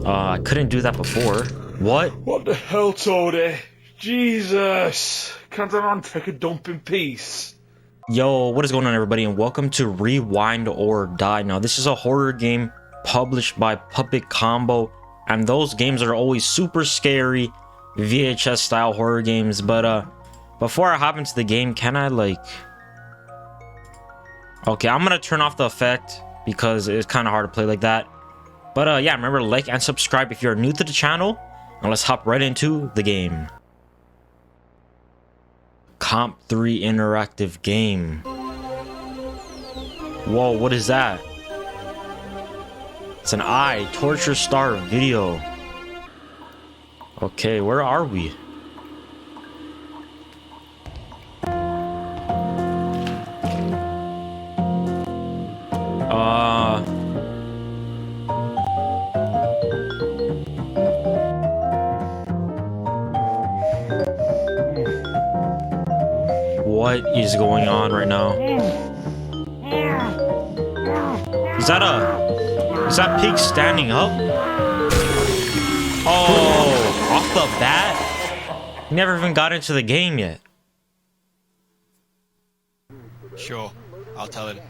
I couldn't do that before. What? What the hell, Toadie? Jesus! Can't I take a dump in peace? Yo, what is going on, everybody, and welcome to Rewind or Die. Now, this is a horror game published by Puppet Combo, and those games are always super scary, VHS style horror games. But before I hop into the game, can I okay, I'm gonna turn off the effect because it's kind of hard to play like that. But yeah, remember to like and subscribe if you're new to the channel, and let's hop right into the game. Comp 3 interactive game. Whoa, what is that? It's an eye torture star video. Okay, where are we? What is going on right now? Is that pig standing up? Oh, off the bat? He never even got into the game yet. Sure, I'll tell him.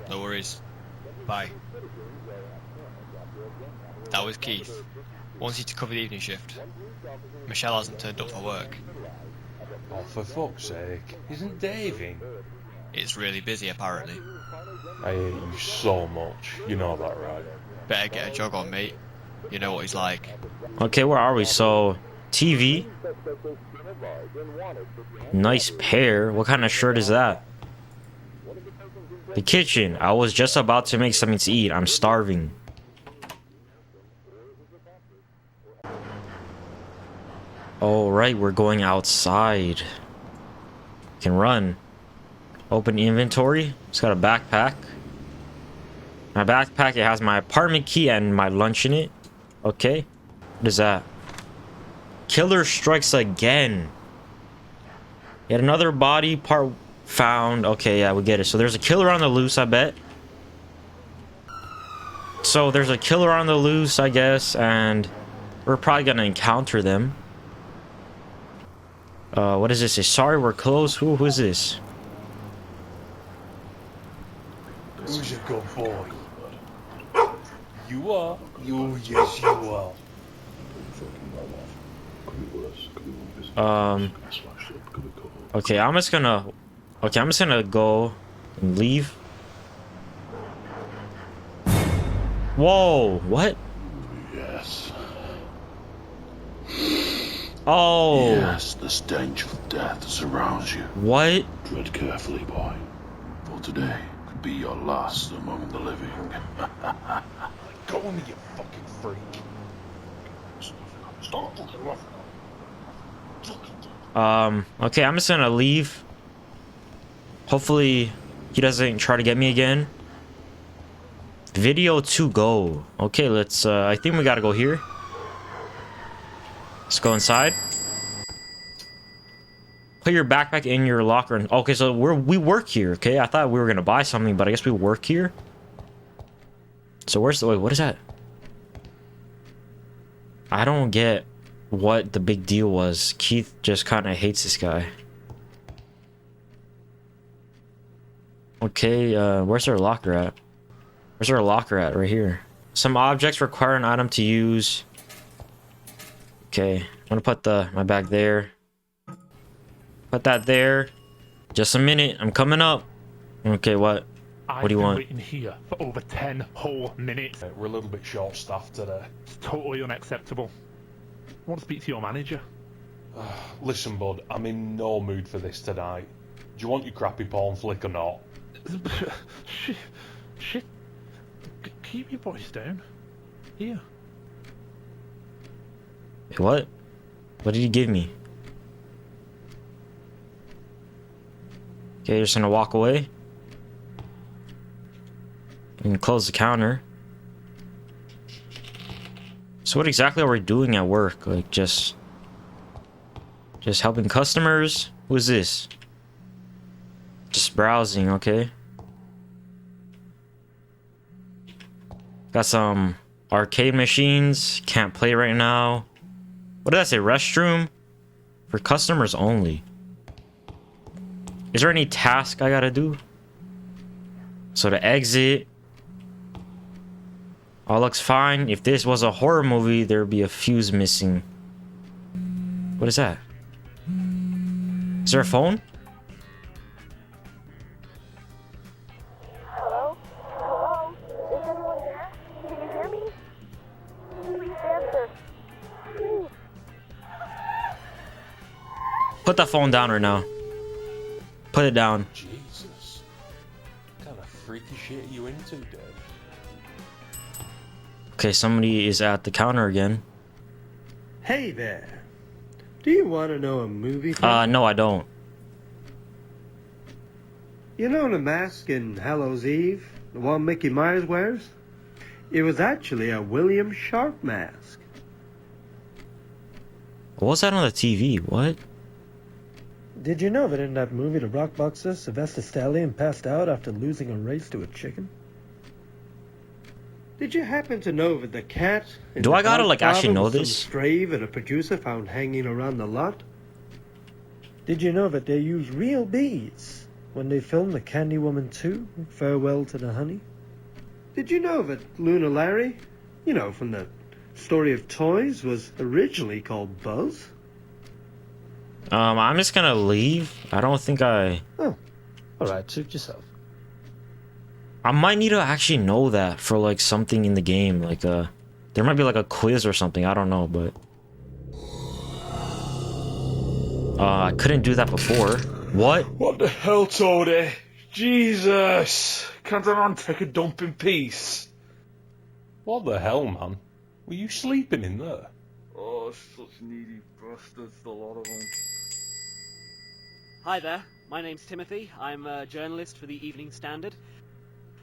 No worries. Bye. That was Keith. Wants you to cover the evening shift. Michelle hasn't turned up for work. Oh, for fuck's sake. Isn't Dave in? It's really busy, apparently. I hate you so much. You know that, right? Better get a jog on, mate. You know what he's like. Okay, where are we? So, TV. Nice pair. What kind of shirt is that? The kitchen. I was just about to make something to eat. I'm starving. All right, we're going outside. Can run. Open inventory. It's got a backpack. My backpack, it has my apartment key and my lunch in it. Okay. What is that? Killer strikes again. Yet another body part found. Okay, yeah, we get it. So there's a killer on the loose, I bet. So there's a killer on the loose, I guess, and we're probably gonna encounter them. What is this? Sorry, we're close. Who is this? Who's your good boy? You are. Yes, you are. Okay, I'm just gonna go and leave. Whoa, what? Yes. Oh. Yes, the stench of death surrounds you. What? Tread carefully, boy. For today could be your last among the living. Go on, you fucking freak. Stop. Okay, I'm just gonna leave. Hopefully he doesn't try to get me again. Video to go. Okay, let's I think we gotta go here. Let's go inside. Put your backpack in your locker. And okay, so we work here. Okay, I thought we were gonna buy something, but I guess we work here. So where's the wait? What is that? I don't get what the big deal was. Keith just kind of hates this guy. Okay, where's our locker at? Where's our locker at? Right here. Some objects require an item to use. Okay, I'm gonna put my bag there. Put that there. Just a minute, I'm coming up. Okay, what? What do you want? I've been waiting here for over 10 whole minutes. We're a little bit short-staffed today. It's totally unacceptable. I want to speak to your manager. Listen, bud, I'm in no mood for this tonight. Do you want your crappy porn flick or not? Shit. Keep your voice down. Here. What? What did he give me? Okay, you're just gonna walk away. And close the counter. So what exactly are we doing at work? Like just helping customers? Who is this? Just browsing, okay. Got some Arcade machines. Can't play right now. What did I say? Restroom? For customers only. Is there any task I gotta do? So to exit. All looks fine. If this was a horror movie, there'd be a fuse missing. What is that? Is there a phone? Hello? Hello? Is anyone there? Can you hear me? Please answer. Please. Put the phone down right now. Put it down. Jesus. What kind of freaky shit are you into, Dave? Okay, somebody is at the counter again. Hey there. Do you want to know a movie thing? No, I don't. You know the mask in Hallows Eve? The one Mickey Myers wears? It was actually a William Sharp mask. What was that on the TV? What? Did you know that in that movie, the rock boxer Sylvester Stallone passed out after losing a race to a chicken? Did you happen to know that the cat... in Do The I gotta, like, actually Godfather know was some this? stray that a producer found hanging around the lot? Did you know that they use real bees when they filmed The Candy Woman 2, Farewell to the Honey? Did you know that Luna Larry, you know, from the Story of Toys, was originally called Buzz? I'm just gonna leave. I don't think I Alright, suit yourself. might need to actually know that for like something in the game. Like there might be like a quiz or something. I don't know, but I couldn't do that before. What? What the hell, Toadie? Jesus! Can't a man take a dump in peace? What the hell, man? Were you sleeping in there? Oh, such needy bastards, the lot of them. Hi there, my name's Timothy. I'm a journalist for the Evening Standard.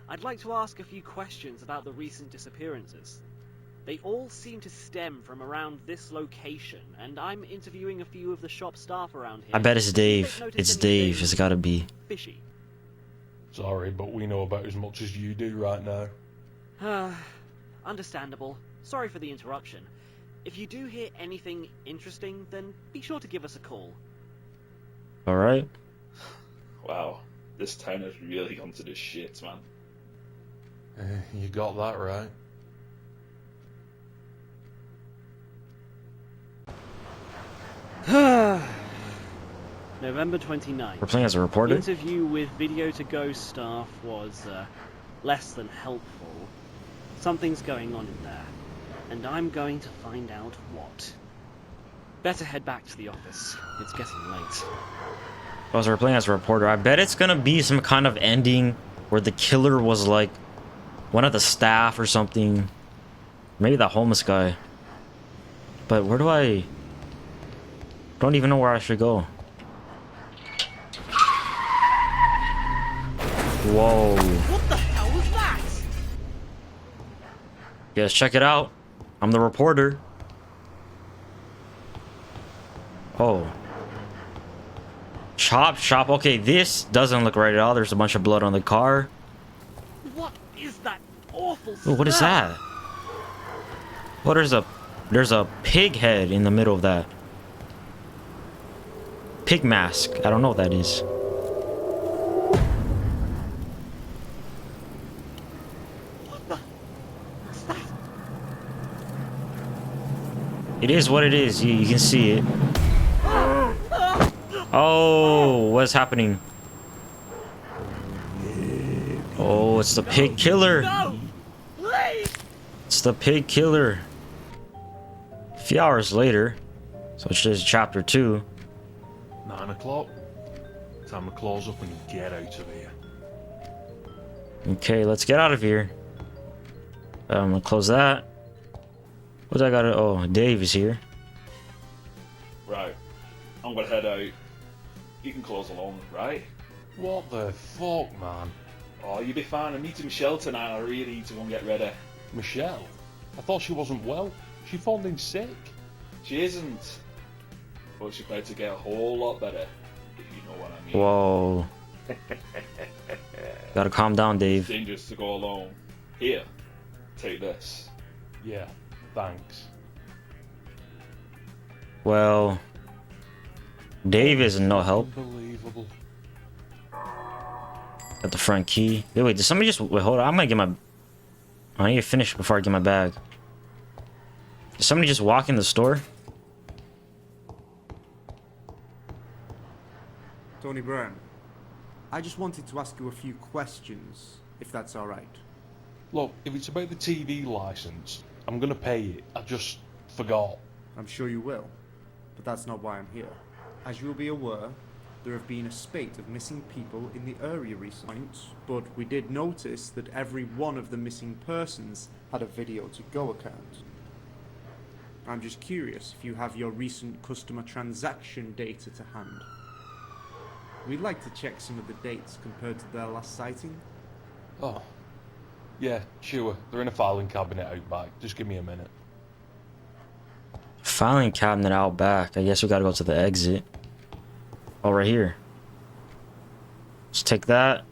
I'd like to ask a few questions about the recent disappearances. They all seem to stem from around this location, and I'm interviewing a few of the shop staff around here. I bet it's Dave. They've noticed It's Dave. anything It's gotta be. fishy. Sorry, but we know about as much as you do right now. Understandable. Sorry for the interruption. If you do hear anything interesting, then be sure to give us a call. All right. Wow, this town has really gone to the shit, man. You got that right. November 29th. We're playing as a The reporter. interview with Video to Go staff was less than helpful. Something's going on in there, and I'm going to find out what. Better head back to the office. It's getting late. Oh, so we're playing as a reporter. I bet it's gonna be some kind of ending where the killer was like one of the staff or something. Maybe the homeless guy. But where do I... Don't even know where I should go. Whoa. What the hell was that? Yes, check it out. I'm the reporter. Oh. Chop shop. Okay, this doesn't look right at all. There's a bunch of blood on the car. What is that awful Ooh, what is smell? that? What is a... There's a pig head in the middle of that. Pig mask. I don't know what that is. What the? What's that? It is what it is. You can see it. Oh, what's happening? Oh, it's the pig killer. No! Please! It's the pig killer. A few hours later. So it's just chapter 2. 9 o'clock. Time to close up and get out of here. Okay, let's get out of here. I'm gonna close that. What I gotta... Oh, Dave is here. Right, I'm gonna head out. You can close along, right? What the fuck, man? Oh, you'll be fine. I'm meeting Michelle tonight. I really need to go and get ready. Michelle? I thought she wasn't well. She phoned in sick. She isn't. But she's about to get a whole lot better, if you know what I mean. Whoa. Gotta calm down, Dave. Dangerous to go alone. Here, take this. Yeah, thanks. Well, Dave is no help. Unbelievable. Got the front key. Wait, did somebody just... Wait, hold on. I'm gonna get my... I need to finish before I get my bag. Did somebody just walk in the store? Tony Brown, I just wanted to ask you a few questions, if that's alright. Look, if it's about the TV license, I'm gonna pay it. I just forgot. I'm sure you will, but that's not why I'm here. As you'll be aware, there have been a spate of missing people in the area recently, but we did notice that every one of the missing persons had a video to go account. I'm just curious if you have your recent customer transaction data to hand. We'd like to check some of the dates compared to their last sighting. Oh. Yeah, sure. They're in a filing cabinet out back. Just give me a minute. Filing cabinet out back. I guess we gotta go to the exit. Oh, right here. Let's take that.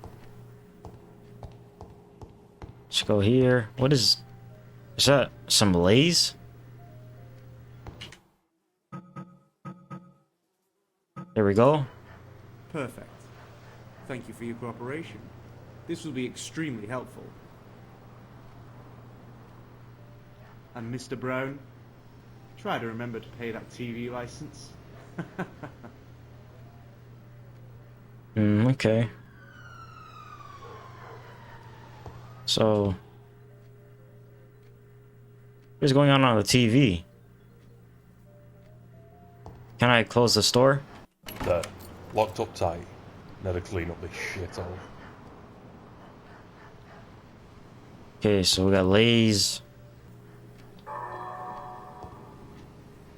Let's go here. What is... Is that some Lay's? There we go. Perfect. Thank you for your cooperation. This will be extremely helpful. And Mr. Brown, try to remember to pay that TV license. Okay. So... What's going on the TV? Can I close the store? There. Locked up tight. Now to clean up this shithole. Okay, so we got Lay's.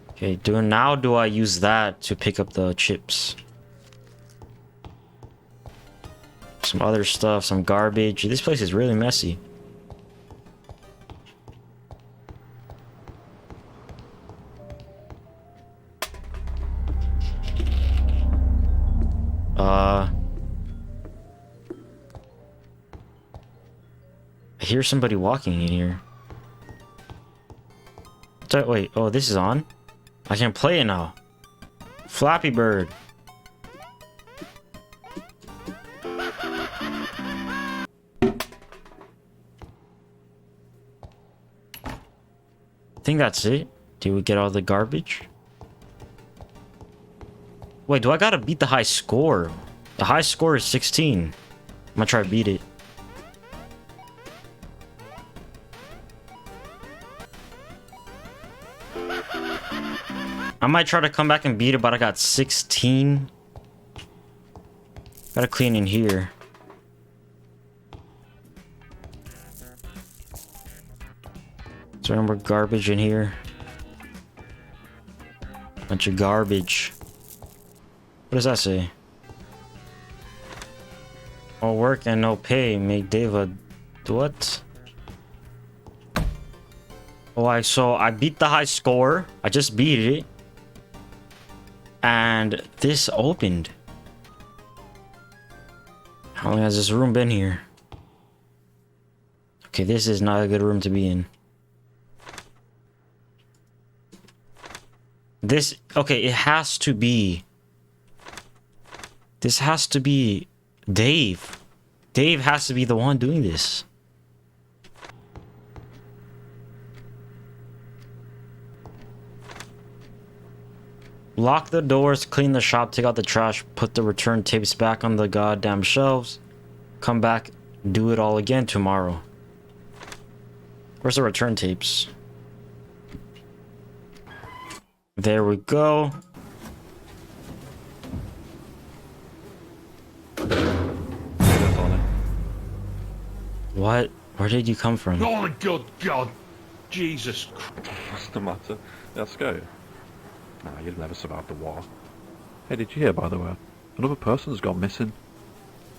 Okay, do I use that to pick up the chips? Some other stuff, some garbage. This place is really messy. I hear somebody walking in here. Wait, oh, this is on? I can play it now. Flappy Bird. I think that's it. Did we get all the garbage? Wait, do I gotta beat the high score? The high score is 16. I'm gonna try to beat it. I might try to come back and beat it, but I got 16. Gotta clean in here. Is there any more garbage in here? Bunch of garbage. What does that say? No work and no pay. Make Dave a... What? Oh, so I beat the high score. I just beat it. And this opened. How long has this room been here? Okay, this is not a good room to be in. This... Okay, it has to be... This has to be Dave. Dave has to be the one doing this. Lock the doors, clean the shop, take out the trash, put the return tapes back on the goddamn shelves. Come back, do it all again tomorrow. Where's the return tapes? There we go. What? Where did you come from? Oh my good God! Jesus Christ. What's the matter? Yeah, scared. Nah, you'd never survive the war. Hey, did you hear, by the way? Another person's gone missing.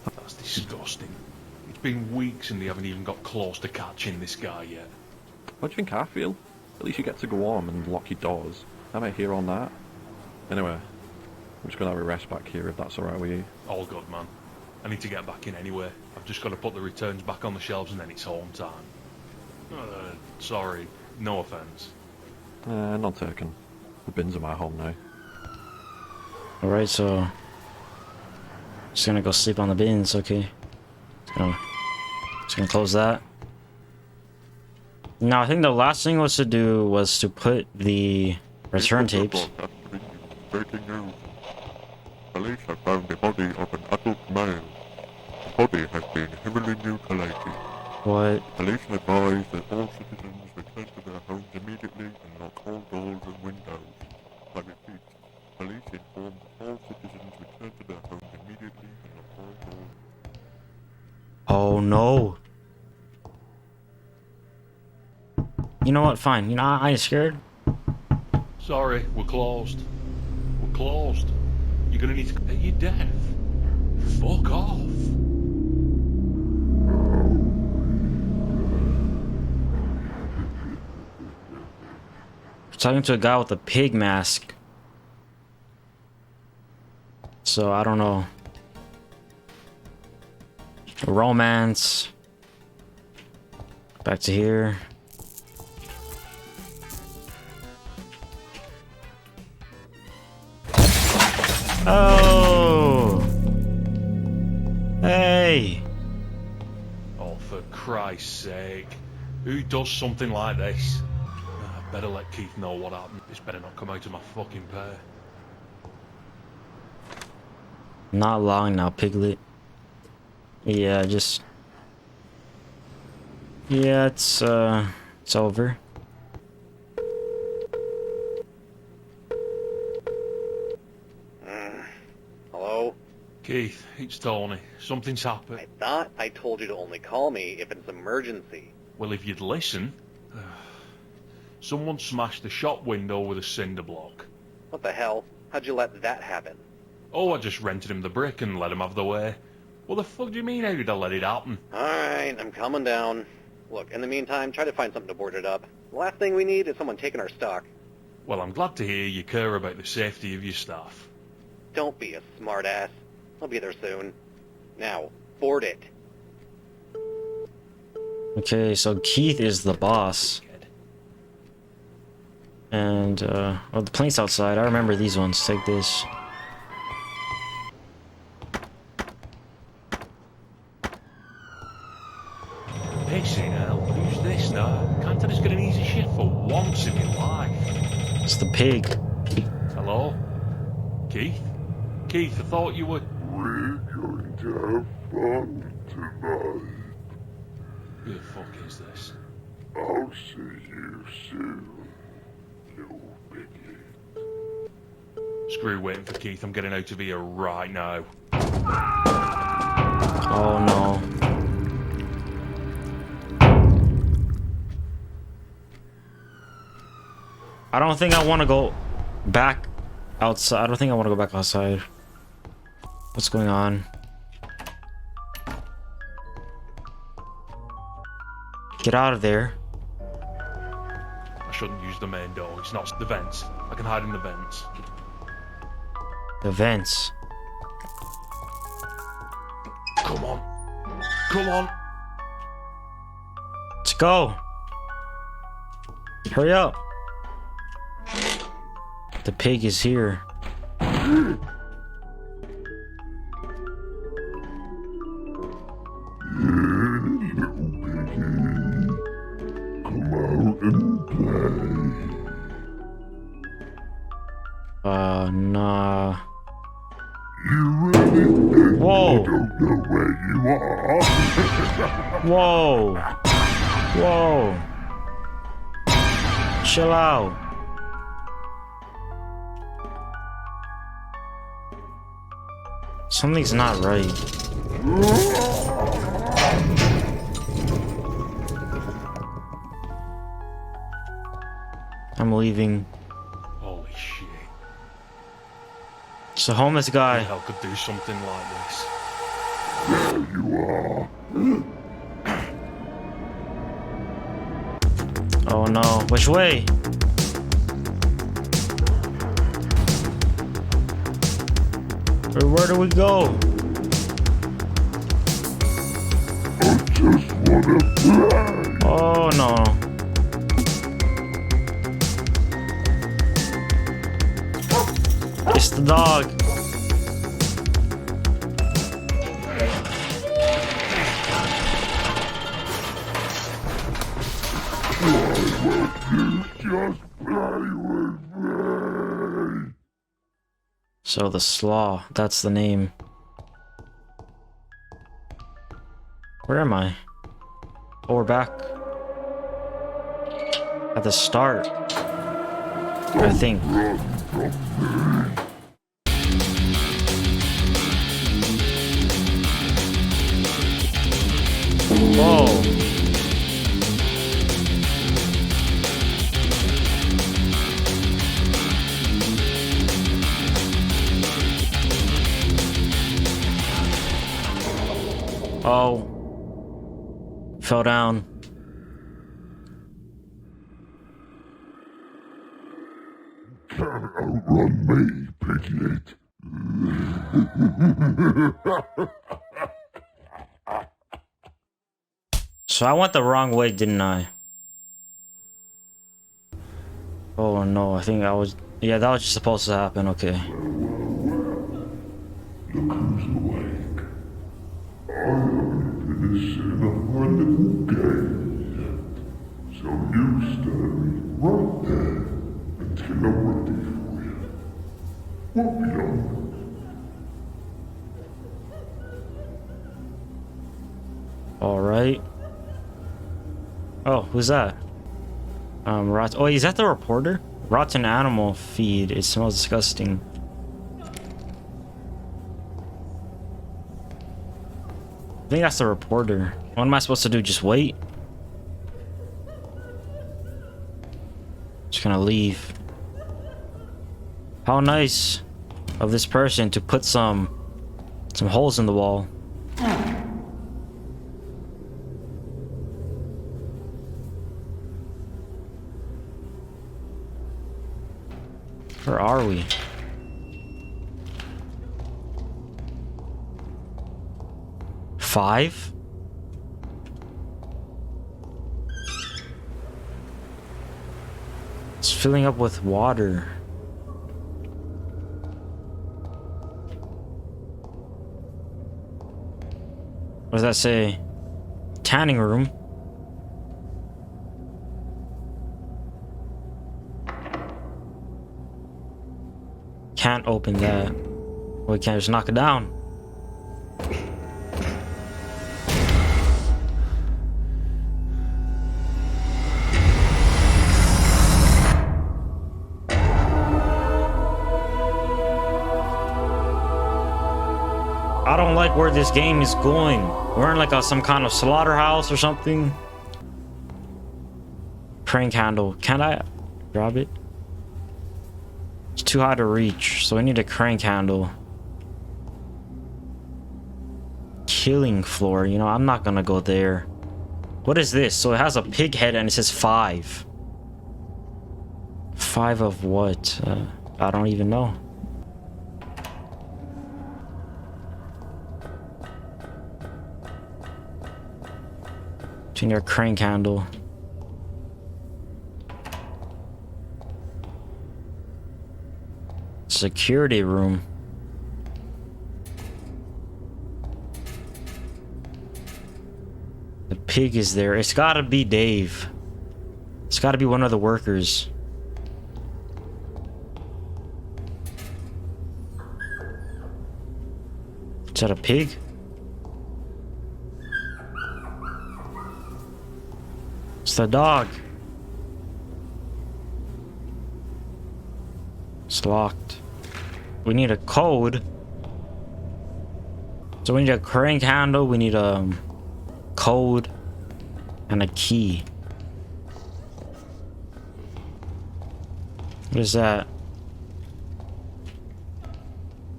That's disgusting. It's been weeks and they haven't even got close to catching this guy yet. What do you think I feel? At least you get to go home and lock your doors. I'm out here on that. Anyway, I'm just gonna have a rest back here if that's alright with you. All good, man. I need to get back in anyway. I've just got to put the returns back on the shelves and then it's home time. Sorry. No offense. Not taken. The bins are my home now. Alright, so... Just gonna go sleep on the bins, okay. Just gonna close that. Now, I think the last thing was to put the return tapes. Breaking news. Police have found the body of an adult male. The body has been heavily mutilated. What? Police advise that all citizens return to their homes immediately and lock all doors and windows. I repeat, police inform that all citizens return to their homes immediately and lock all doors. Oh no. You know what? Fine. You know, I ain't scared. Sorry, we're closed. We're closed. You're gonna need to... Are you deaf? Fuck off. We're talking to a guy with a pig mask. So, I don't know. Romance. Back to here. Oh! Hey! Oh, for Christ's sake. Who does something like this? I better let Keith know what happened. This better not come out of my fucking pay. Not long now, Piglet. Yeah, just... Yeah, it's over. Hello? Keith, it's Tony. Something's happened. I thought I told you to only call me if it's an emergency. Well, if you'd listen... Someone smashed the shop window with a cinder block. What the hell? How'd you let that happen? Oh, I just rented him the brick and let him have the way. What the fuck do you mean, how did I let it happen? Alright, I'm coming down. Look, in the meantime, try to find something to board it up. The last thing we need is someone taking our stock. Well, I'm glad to hear you care about the safety of your staff. Don't be a smartass. I'll be there soon. Now, board it. Okay, so Keith is the boss. And, oh, the plane's outside. I remember these ones. Take this. Pissing hell, who's this now? Can't I just get an easy shift for once in my life? It's the pig. Hello? Keith? Keith, I thought you were... We're going to have fun tonight. Who the fuck is this? I'll see you soon, you piggy. Screw waiting for Keith, I'm getting out of here right now. Oh no. I don't think I want to go back outside. I don't think I want to go back outside. What's going on? Get out of there. I shouldn't use the main door, it's not the vents. I can hide in the vents. The vents. Come on. Come on. Let's go. Hurry up. The pig is here. Nah. You really think Whoa. I don't know where you are? Whoa. Whoa. Chill out. Something's not right. I'm leaving. Holy shit. It's a homeless guy. Who the hell could do something like this? There you are. Oh no. Which way? Where do we go? I just wanna play. Oh no. the dog. So the Slaw, that's the name. Where am I? Oh, we're back. At the start. I think. Whoa. Oh. Fell down. Can't outrun me, Piglet. So I went the wrong way, didn't I? Oh no, I think I was... Yeah, that was just supposed to happen, okay. Look who's awake. I only finished setting up my little game yet. So you stay right there until I'm ready for you. Won't be long. Alright. Oh, who's that? Oh, is that the reporter? Rotten animal feed. It smells disgusting. I think that's the reporter. What am I supposed to do? Just wait? Just gonna leave. How nice of this person to put some holes in the wall. Where are we? Five? It's filling up with water. What does that say? Tanning room. Can't open that. We can't just knock it down. I don't like where this game is going. We're in like some kind of slaughterhouse or something. Praying candle. Can I grab it? It's too high to reach, so I need a crank handle. Killing floor, you know, I'm not gonna go there. What is this? So it has a pig head and it says 5. 5 of what? I don't even know. To your crank handle. Security room. The pig is there. It's gotta be Dave. It's gotta be one of the workers. Is that a pig? It's the dog. It's locked. We need a code. So we need a crank handle, we need a code, and a key. What is that?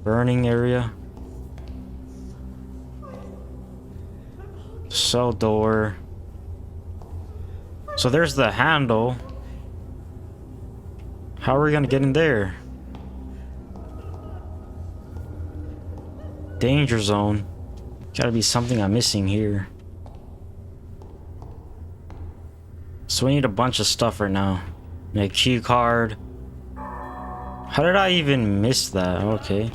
Burning area. Cell door. So there's the handle. How are we gonna get in there? Danger zone. Gotta be something I'm missing here. So we need a bunch of stuff right now. A key card. How did I even miss that? Okay.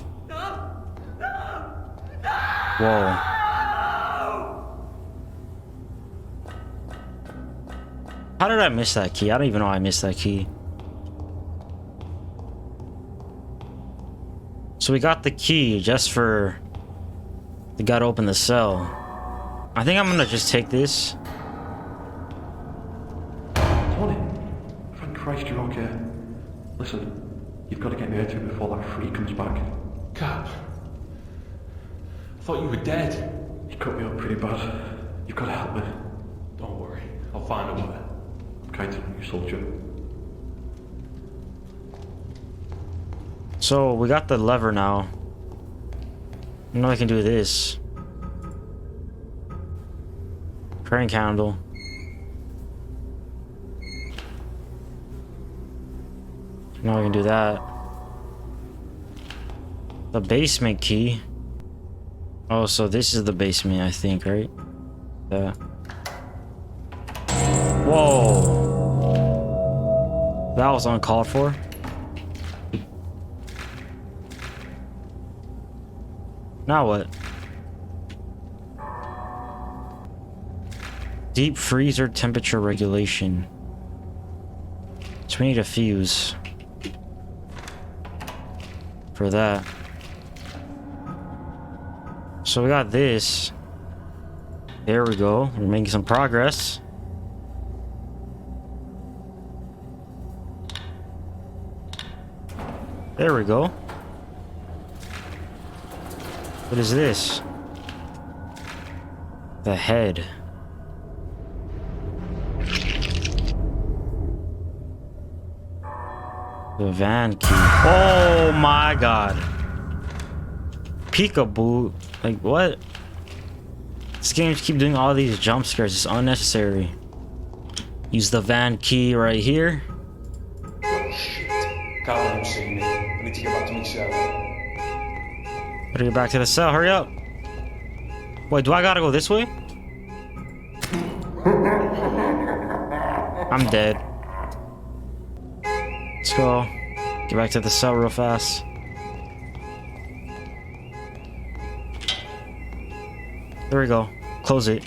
Whoa. How did I miss that key? I don't even know I missed that key. So we got the key just for the guy to open the cell. I think I'm gonna just take this. Tony, thank Christ you're okay. Listen, you've got to get me out of here before that freak comes back. Cap. I thought you were dead. He cut me up pretty bad. You've got to help me. Don't worry, I'll find a way. Kind of you soldier. So we got the lever now. Now I can do this. Praying candle. Now I can do that. The basement key. Oh, so this is the basement, I think, right? Yeah. Whoa. That was uncalled for. Now what? Deep freezer temperature regulation. So we need a fuse for that. So we got this. There we go. We're making some progress. There we go. What is this? The head. The van key. Oh my god. Peekaboo. Like what? This game's keep doing all these jump scares. It's unnecessary. Use the van key right here. Oh shit. Can't let him see me. I need to get back to my cell. Better get back to the cell. Hurry up. Wait, do I gotta go this way? I'm dead. Let's go. Get back to the cell real fast. There we go. Close it.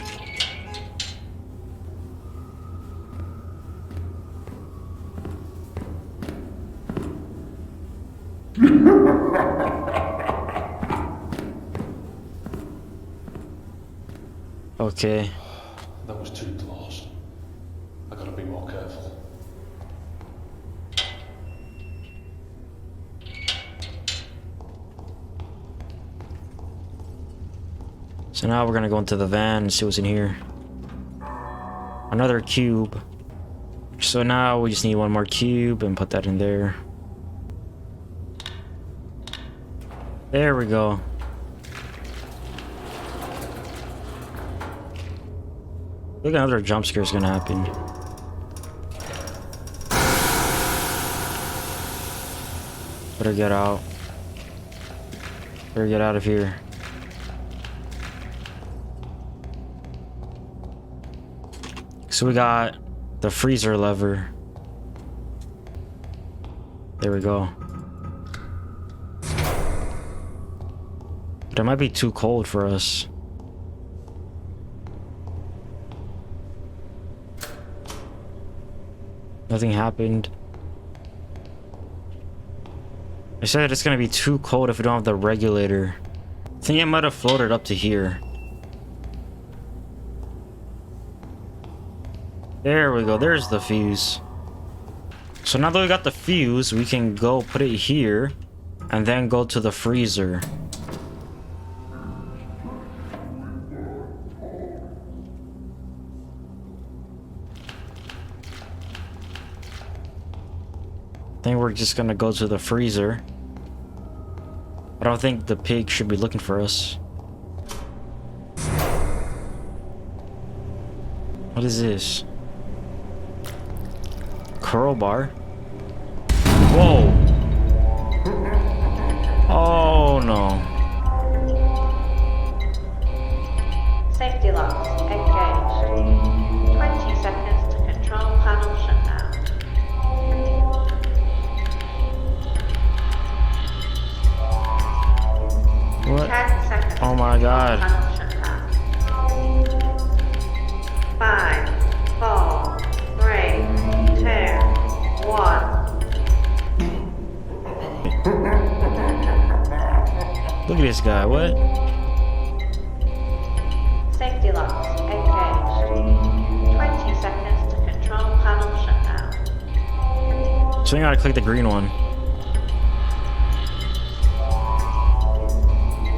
Okay. That was too close. I gotta be more careful. So now we're gonna go into the van and see what's in here. Another cube. So now we just need one more cube and put that in there. There we go. Look, another jump scare is gonna happen. Better get out. Better get out of here. So we got the freezer lever. There we go. But it might be too cold for us. Nothing happened. I said it's gonna be too cold if we don't have the regulator. I think it might have floated up to here. There we go, there's the fuse. So now that we got the fuse, we can go put it here and then go to the freezer. I think we're just gonna go to the freezer. I don't think the pig should be looking for us. What is this? Crowbar? Whoa! Oh no. Safety locks engaged. 20 seconds to control panel shutdown. at this guy. What? Safety locks engaged. 20 seconds to control panel shutdown. So you gotta click the green one.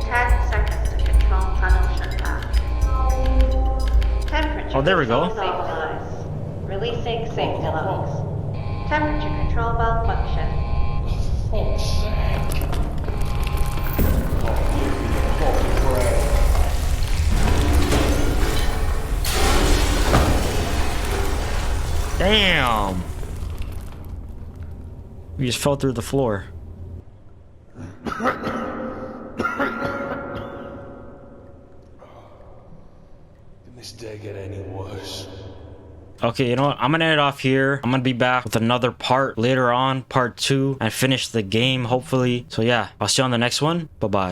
10 seconds to control panel shutdown. Temperature Oh, there we go. control safety locks. Releasing safety locks. Temperature control valve function. Fuck's sake. Oh, give me a fucking break. Damn! We just fell through the floor. Can this day get any worse? Okay, you know what? I'm gonna end it off here. I'm gonna be back with another part later on, part 2, and finish the game, hopefully. So yeah, I'll see you on the next one. Bye-bye.